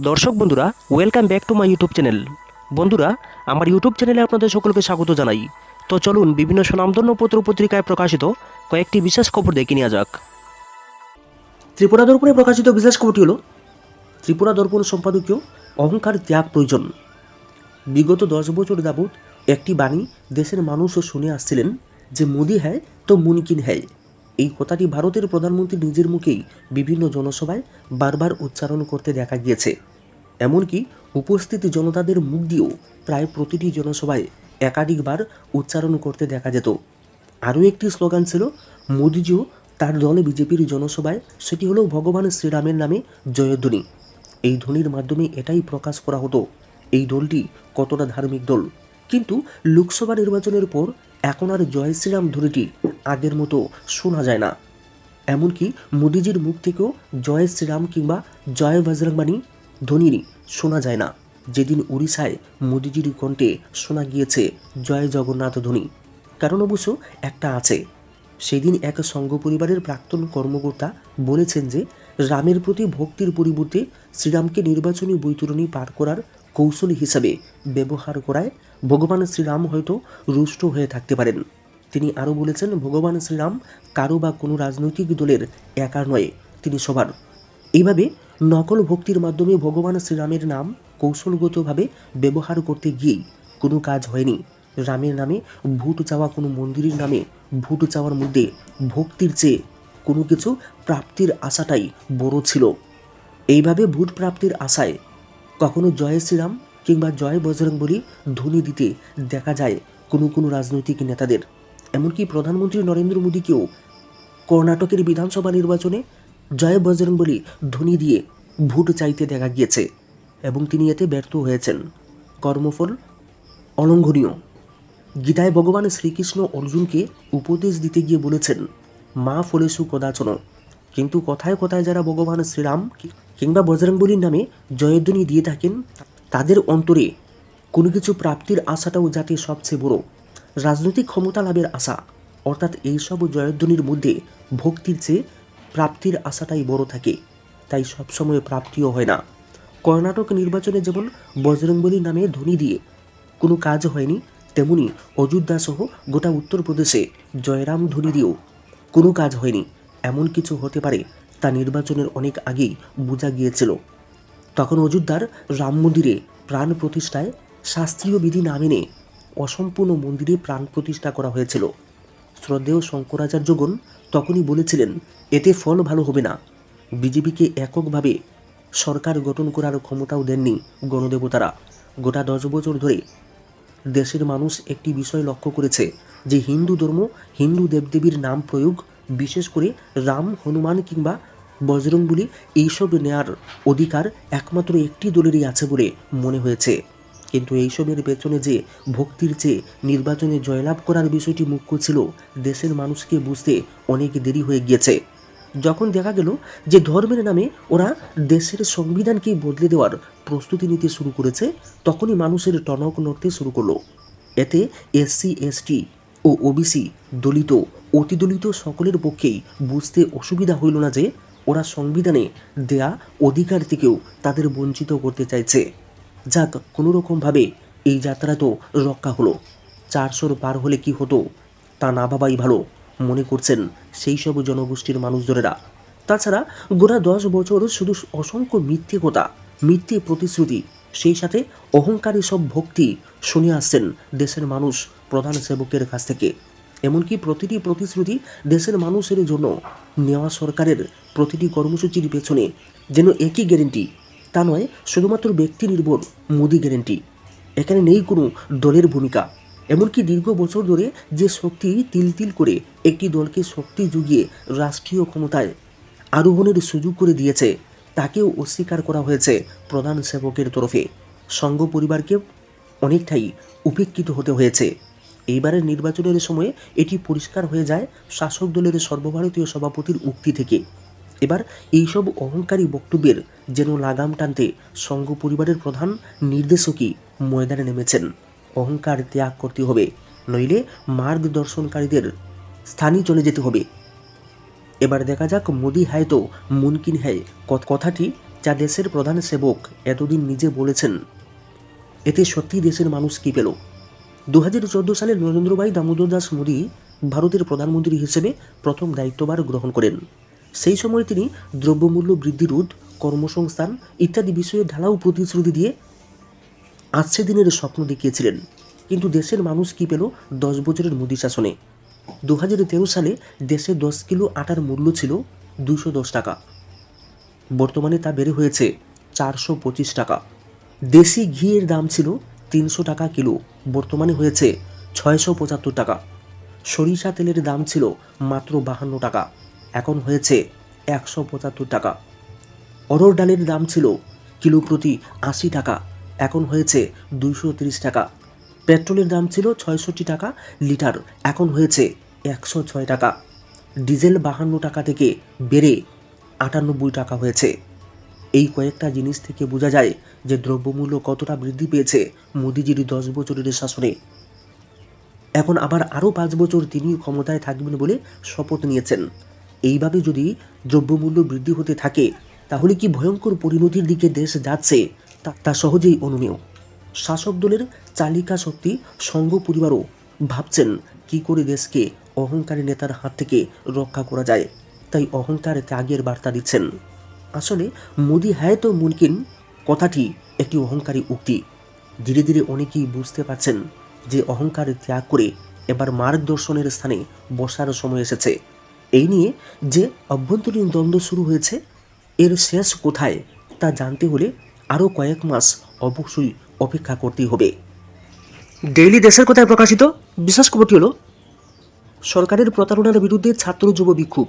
দর্শক বন্ধুরা, welcome back to my YouTube channel. বন্ধুরা, আমার ইউটিউব চ্যানেলে আপনাদের সকলকে স্বাগত জানাই। তো চলুন বিভিন্ন স্বনামধন্য পত্র পত্রিকায় প্রকাশিত কয়েকটি বিশেষ খবর দেখে নেওয়া যাক। ত্রিপুরা দর্পণে প্রকাশিত বিশেষ খবরটি হল ত্রিপুরা দর্পণ সম্পাদকীয় অহংকার ত্যাগ প্রয়োজন। বিগত 10 বছর যাবৎ একটি বাণী দেশের মানুষও শুনে আসছিলেন যে মোদি হ্যায় তো মুমকিন হ্যায়। এই কথাটি ভারতের প্রধানমন্ত্রী নিজের মুখেই বিভিন্ন জনসভায় বারবার উচ্চারণ করতে দেখা গিয়েছে। এমনকি উপস্থিত জনতাদের মুখ দিয়েও প্রায় প্রতিটি জনসভায় একাধিকবার উচ্চারণ করতে দেখা যেত। আরও একটি স্লোগান ছিল মোদিজিও তার দলে বিজেপির জনসভায়, সেটি হলো ভগবান শ্রীরামের নামে জয়ধ্বনি। এই ধ্বনির মাধ্যমে এটাই প্রকাশ করা হতো এই দলটি কতটা ধার্মিক দল। কিন্তু লোকসভা নির্বাচনের পর এখন আর জয় শ্রীরাম ধ্বনিটি আগের মতো শোনা যায় না। এমনকি মোদিজির মুখ থেকেও জয় শ্রীরাম কিংবা জয় বজরংবলী ধ্বনি শোনা যায় না। যেদিন উড়িষ্যায় মোদিজির কণ্ঠে শোনা গিয়েছে জয় জগন্নাথ ধ্বনি, কারণ অবশ্য একটা আছে। সেদিন এক সংঘ পরিবারের প্রাক্তন কর্মকর্তা বলেছেন যে রামের প্রতি ভক্তির পরিবর্তে শ্রীরামকে নির্বাচনী বৈতরণী পার করার কৌশল হিসাবে ব্যবহার করায় ভগবান শ্রীরাম হয়তো রুষ্ট হয়ে থাকতে পারেন। তিনি আরও বলেছেন, ভগবান শ্রীরাম কারো বা কোনো রাজনৈতিক দলের একার নয়, তিনি সবার। এইভাবে নকল ভক্তির মাধ্যমে ভগবান শ্রীরামের নাম কৌশলগতভাবে ব্যবহার করতে গিয়েই কোনো কাজ হয়নি। রামের নামে ভোট চাওয়া, কোনো মন্দিরের নামে ভোট চাওয়ার মধ্যে ভক্তির চেয়ে কোনো কিছু প্রাপ্তির আশাটাই বড় ছিল। এইভাবে ভোট প্রাপ্তির আশায় কখনো জয় শ্রীরাম কিংবা জয় বজরংবলী ধ্বনি দিতে দেখা যায় কোনো কোনো রাজনৈতিক নেতাদের। এমনকি প্রধানমন্ত্রী নরেন্দ্র মোদীকেও কর্ণাটকের বিধানসভা নির্বাচনে জয় বজরংবলী ধ্বনি দিয়ে ভোট চাইতে দেখা গিয়েছে এবং তিনি এতে ব্যর্থ হয়েছেন। কর্মফল অলঙ্ঘনীয়। গীতায় ভগবান শ্রীকৃষ্ণ অর্জুনকে উপদেশ দিতে গিয়ে বলেছেন, মা ফলেষু কদাচন। কিন্তু কথায় কথায় যারা ভগবান শ্রীরাম কিংবা বজরংবলীর নামে জয়ধ্বনি দিয়ে থাকেন, তাদের অন্তরে কোনো কিছু প্রাপ্তির আশাটাও যাতে সবচেয়ে বড় রাজনৈতিক ক্ষমতা লাভের আশা, অর্থাৎ এইসব জয়ধ্বনির মধ্যে ভক্তির চেয়ে প্রাপ্তির আশাটাই বড় থাকে, তাই সবসময় প্রাপ্তিও হয় না। কর্ণাটক নির্বাচনে যেমন বজরংবলীর নামে ধ্বনি দিয়ে কোনো কাজ হয়নি, তেমনি অযোধ্যা সহ গোটা উত্তরপ্রদেশে জয়রাম ধ্বনি দিয়েও কোনো কাজ হয়নি। এমন কিছু হতে পারে তা নির্বাচনের অনেক আগেই বোঝা গিয়েছিল। তখন অযোধ্যার রাম মন্দিরে প্রাণ প্রতিষ্ঠায় শাস্ত্রীয় বিধি না মেনে অসম্পূর্ণ মন্দিরে প্রাণ প্রতিষ্ঠা করা হয়েছিল। শ্রদ্ধেয় শঙ্করাচার্যগণ তখনই বলেছিলেন, এতে ফল ভালো হবে না। বিজেপিকে এককভাবে সরকার গঠন করার ক্ষমতাও দেননি গণদেবতারা। গোটা 10 বছর ধরে দেশের মানুষ একটি বিষয় লক্ষ্য করেছে যে হিন্দু ধর্ম, হিন্দু দেবদেবীর নাম প্রয়োগ, বিশেষ করে রাম, হনুমান কিংবা বজরংবলী, এইসব নেয়ার অধিকার একমাত্র একটি দলেরই আছে বলে মনে হয়েছে। কিন্তু এইসবের পেছনে যে ভক্তির চেয়ে নির্বাচনে জয়লাভ করার বিষয়টি মুখ্য ছিল, দেশের মানুষকে বুঝতে অনেক দেরি হয়ে গিয়েছে। যখন দেখা গেল যে ধর্মের নামে ওরা দেশের সংবিধানকেই বদলে দেওয়ার প্রস্তুতি নিতে শুরু করেছে, তখনই মানুষের টনক নড়তে শুরু করলো। এতে এসসি, এসটি ও ওবিসি, দলিত, অতিদলিত সকলের পক্ষেই বুঝতে অসুবিধা হইল না যে ওরা সংবিধানে দেয়া অধিকার থেকেও তাদের বঞ্চিত করতে চাইছে। যাক, কোনোরকমভাবে এই যাত্রা তো রক্ষা হলো। 400 পার হলে কি হতো তা না ভাবাই ভালো মনে করছেন সেই সব জনগোষ্ঠীর মানুষজনেরা। তাছাড়া গোটা 10 বছর শুধু অসংখ্য মিথ্যে কথা, মিথ্যে প্রতিশ্রুতি, সেই সাথে অহংকারী সব ভক্তি শুনে আসছেন দেশের মানুষ প্রধান সেবকের কাছ থেকে। এমনকি প্রতিটি প্রতিশ্রুতি দেশের মানুষের জন্য নেওয়া সরকারের প্রতিটি কর্মসূচির পেছনে যেন একই গ্যারেন্টি, তা নয় শুধুমাত্র ব্যক্তি নির্ভর মোদি গ্যারেন্টি। এখানে নেই কোনো দলের ভূমিকা। এমনকি দীর্ঘ বছর ধরে যে শক্তি তিল তিল করে একটি দলকে শক্তি জুগিয়ে রাষ্ট্রীয় ক্ষমতায় আরোহণের সুযোগ করে দিয়েছে, তাকেও অস্বীকার করা হয়েছে প্রধান সেবকের তরফে। সংঘ পরিবারকে অনেকটাই উপেক্ষিত হতে হয়েছে। এইবারের নির্বাচনের সময়ে এটি পরিষ্কার হয়ে যায় শাসক দলের সর্বভারতীয় সভাপতির উক্তি থেকে। এবার এইসব অহংকারী বক্তব্যের যেন লাগাম টানতে সংঘ পরিবারের প্রধান নির্দেশকই ময়দানে নেমেছেন। অহংকার ত্যাগ করতে হবে, নইলে মার্গদর্শনকারীদের স্থানই চলে যেতে হবে। এবার দেখা যাক মোদি হ্যায় তো মুমকিন হ্যায় কথাটি যা দেশের প্রধান সেবক এতদিন নিজে বলেছেন। এতে সত্যি দেশের মানুষ কী পেল? 2014 সালে নরেন্দ্রভাই দামোদর দাস মোদী ভারতের প্রধানমন্ত্রী হিসেবে প্রথম দায়িত্বভার গ্রহণ করেন। সেই সময় তিনি দ্রব্যমূল্য বৃদ্ধি রোধ, কর্মসংস্থান ইত্যাদি বিষয়ে ঢালাও প্রতিশ্রুতি দিয়ে আসছে দিনের স্বপ্ন দেখিয়েছিলেন। কিন্তু দেশের মানুষ কী পেল 10 বছরের মোদী শাসনে? 2013 সালে দেশে 10 কিলো আটার মূল্য ছিল 210 টাকা। বর্তমানে তা বেড়ে হয়েছে 425 টাকা। দেশি ঘিয়ের দাম ছিল 300 টাকা কিলো, বর্তমানে হয়েছে 675 টাকা। সরিষা তেলের দাম ছিল মাত্র 52 টাকা, এখন হয়েছে 175 টাকা। অড়হর ডালের দাম ছিল কিলো প্রতি 80 টাকা, এখন হয়েছে 230 টাকা। পেট্রোলের দাম ছিল 66 টাকা লিটার, এখন হয়েছে 106 টাকা। ডিজেল 52 টাকা থেকে বেড়ে 98 টাকা হয়েছে। এই কয়েকটা জিনিস থেকে বোঝা যায় যে দ্রব্যমূল্য কতটা বৃদ্ধি পেয়েছে মোদিজির 10 বছরের শাসনে। এখন আবার আরও 5 বছর তিনি ক্ষমতায় থাকবেন বলে শপথ নিয়েছেন। এইভাবে যদি দ্রব্যমূল্য বৃদ্ধি হতে থাকে তাহলে কি ভয়ঙ্কর পরিণতির দিকে দেশ যাচ্ছে তা সহজেই অনুমেয়। শাসক দলের চালিকা শক্তি সংঘ পরিবারও ভাবছেন কি করে দেশকে অহংকারী নেতার হাত থেকে রক্ষা করা যায়, তাই অহংকার ত্যাগের বার্তা দিচ্ছেন। আসলে মোদি হ্যায় তো মুমকিন কথাটি একটি অহংকারী উক্তি। ধীরে ধীরে অনেকেই বুঝতে পারছেন যে অহংকার ত্যাগ করে এবার মার্গদর্শনের স্থানে বসার সময় এসেছে। এই নিয়ে যে অভ্যন্তরীণ দ্বন্দ্ব শুরু হয়েছে এর শেষ কোথায় তা জানতে হলে আরও কয়েক মাস অবশ্যই অপেক্ষা করতেই হবে। ডেইলি দেশের কথায় প্রকাশিত বিশেষ খবরটি হলো, সরকারের প্রতারণার বিরুদ্ধে ছাত্র যুব বিক্ষোভ।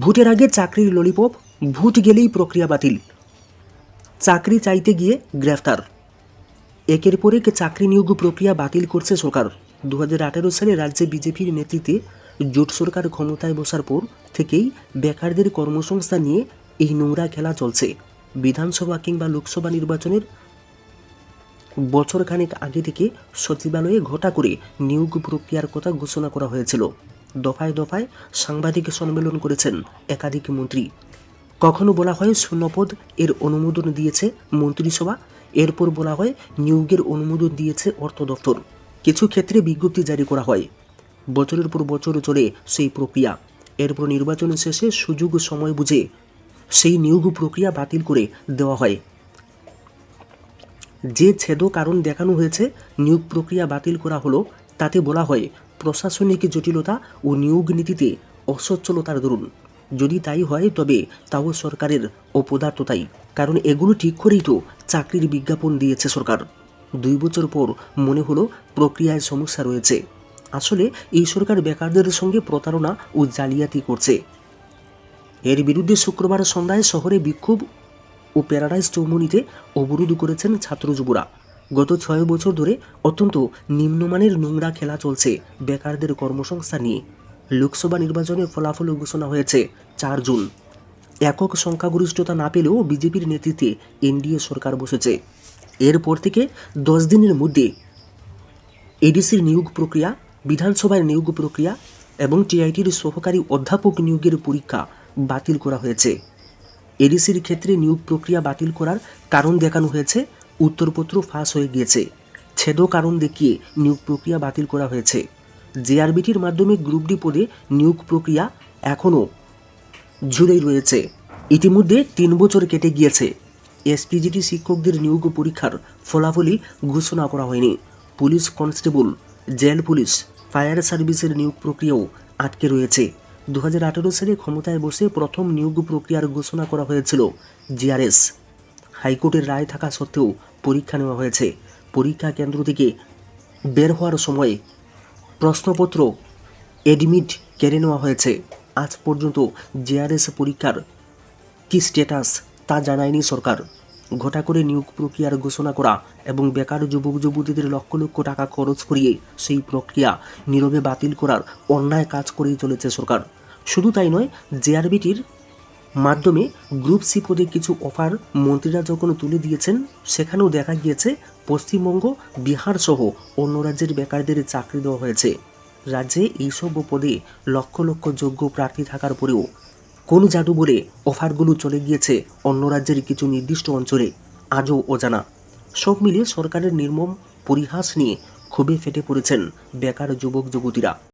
ভোটের আগে চাকরির ললিপপ, ভোট গেলেই প্রক্রিয়া বাতিল। চাকরি চাইতে গিয়ে গ্রেফতার। একের পর এক চাকরি নিয়োগ প্রক্রিয়া বাতিল করছে সরকার। 2018 সালে রাজ্যে বিজেপির নেতৃত্বে জোট সরকার ক্ষমতায় বসার পর থেকেই বেকারদের কর্মসংস্থান নিয়ে এই নোংরা খেলা চলছে। বিধানসভা কিংবা লোকসভা নির্বাচনের বছরখানেক আগে থেকে সচিবালয়ে ঘটা করে নিয়োগ প্রক্রিয়ার কথা ঘোষণা করা হয়েছিল। দফায় দফায় সাংবাদিক সম্মেলন করেছেন একাধিক মন্ত্রী। কখনো বলা হয় শূন্যপদ এর অনুমোদন দিয়েছে মন্ত্রিসভা, এরপর বলা হয় নিয়োগের অনুমোদন দিয়েছে অর্থ দপ্তর। কিছু ক্ষেত্রে বিজ্ঞপ্তি জারি করা হয়। বছরের পর বছর চলে সেই প্রক্রিয়া। এরপর নির্বাচন শেষে সুযোগ সময় বুঝে সেই নিয়োগ প্রক্রিয়া বাতিল করে দেওয়া হয়। যে ছেদ কারণ দেখানো হয়েছে নিয়োগ প্রক্রিয়া বাতিল করা হলো, তাতে বলা হয় প্রশাসনিক জটিলতা ও নিয়োগ নীতিতে অসচ্ছলতার দরুন। যদি তাই হয় তবে তাও সরকারের অপদার্থতাই, কারণ এগুলো ঠিক করেই তো চাকরির বিজ্ঞাপন দিয়েছে সরকার। 2 বছর পর মনে হলো প্রক্রিয়ায় সমস্যা রয়েছে। আসলে এই সরকার বেকারদের সঙ্গে প্রতারণা ও জালিয়াতি করছে। এর বিরুদ্ধে শুক্রবার সন্ধ্যায় শহরে বিক্ষোভ ও প্যারাডাইজ চৌমুহনীতে অবরোধ করেছেন ছাত্র যুবরা। গত 6 বছর ধরে অত্যন্ত নিম্নমানের নোংরা খেলা চলছে বেকারদের কর্মসংস্থান নিয়ে। লোকসভা নির্বাচনে ফলাফল ঘোষণা হয়েছে 4 জুন। একক সংখ্যাগরিষ্ঠতা না পেলেও বিজেপির নেতৃত্বে এনডিএ সরকার বসেছে। এরপর থেকে 10 দিনের মধ্যে এডিসির নিয়োগ প্রক্রিয়া, বিধানসভার নিয়োগ প্রক্রিয়া এবং টিআইটির সহকারী অধ্যাপক নিয়োগের পরীক্ষা বাতিল করা হয়েছে। এডিসির ক্ষেত্রে নিয়োগ প্রক্রিয়া বাতিল করার কারণ দেখানো হয়েছে, উত্তরপত্র ফাঁস হয়ে গিয়েছে। ছেদ কারণ দেখিয়ে নিয়োগ প্রক্রিয়া বাতিল করা হয়েছে। জেআরবিটির মাধ্যমে গ্রুপ ডি পদে নিয়োগ প্রক্রিয়া এখনও ঝুলেই রয়েছে। ইতিমধ্যে 3 বছর কেটে গিয়েছে। এসপিজিটি শিক্ষকদের নিয়োগ পরীক্ষার ফলাফলই ঘোষণা করা হয়নি। Police constable, jail police, fire সার্ভিসের নিয়োগ প্রক্রিয়াও আটকে রয়েছে। 2018 সালে ক্ষমতায় বসে প্রথম নিয়োগ প্রক্রিয়ার ঘোষণা করা হয়েছিল জিআরএস। হাইকোর্টের রায় থাকা সত্ত্বেও পরীক্ষা নেওয়া হয়েছে। পরীক্ষা কেন্দ্র থেকে বের হওয়ার সময় প্রশ্নপত্র এডমিট কেড়ে নেওয়া হয়েছে। আজ পর্যন্ত জিআরএস পরীক্ষার কী স্ট্যাটাস তা জানায়নি সরকার। ঘটা করে নিয়োগ প্রক্রিয়ার ঘোষণা করা এবং বেকার যুবক যুবতীদের লক্ষ লক্ষ টাকা খরচ করিয়ে সেই প্রক্রিয়া নীরবে বাতিল করার অন্যায় কাজ করেই চলেছে সরকার। শুধু তাই নয়, জেআরবিটির মাধ্যমে গ্রুপ সি পদে কিছু অফার মন্ত্রীরা যখন তুলে দিয়েছেন, সেখানেও দেখা গিয়েছে পশ্চিমবঙ্গ, বিহার সহ অন্য রাজ্যের বেকারদের চাকরি দেওয়া হয়েছে। রাজ্যে এইসব পদে লক্ষ লক্ষ যোগ্য প্রার্থী থাকার পরেও কোন জাদু বলে অফারগুলো চলে গিয়েছে অন্য রাজ্যের কিছু নির্দিষ্ট অঞ্চলে আজও অজানা। সব মিলিয়ে সরকারের নির্মম পরিহাস নিয়ে ক্ষোভে ফেটে পড়েছেন বেকার যুবক যুবতীরা।